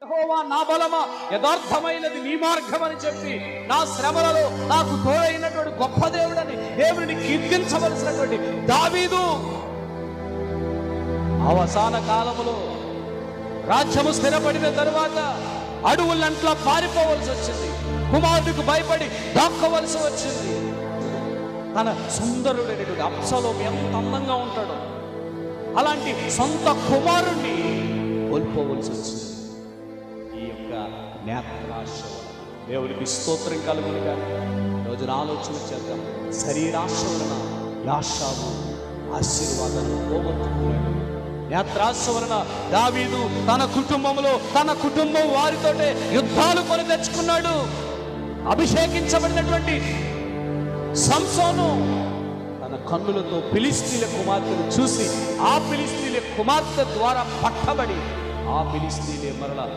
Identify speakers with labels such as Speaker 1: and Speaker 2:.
Speaker 1: యెహోవా నా బలమా, యథార్థమైనది నీ మార్గం అని చెప్పి, నా శ్రమలలో నాకు తోడైనటువంటి గొప్ప దేవుడని దేవుడిని కీర్తించవలసినటువంటి దావీదు అవసాన కాలములో రాజ్యము స్థిరపడిన తరువాత అడవులంట్లా పారిపోవలసి వచ్చింది. కుమారుడికి భయపడి దాక్కోవలసి వచ్చింది. తన సుందరుడైనటువంటి అబ్షలోము ఎంత అందంగా ఉంటాడో అలాంటి సొంత కుమారుణ్ణి కోల్పోవలసి వచ్చింది. ఈ యొక్క నేత్రాశ దేవునికి స్తోత్రం కలుగును గాక. రోజున ఆలోచన చేద్దాం. శరీరాశ వలన యాషావు ఆశీర్వాదాలను పోగొట్టుకున్నాడు. నేత్రాశ వలన దావీదు తన కుటుంబంలో తన కుటుంబం వారితోటే యుద్ధాలు కొని తెచ్చుకున్నాడు. అభిషేకించబడినటువంటి సంసోను తన కన్నులతో ఫిలిష్తీయుల కుమార్తెను చూసి ఆ ఫిలిష్తీయుల కుమార్తె ద్వారా పట్టబడి ఆ ఫిలిష్తీయులే మరల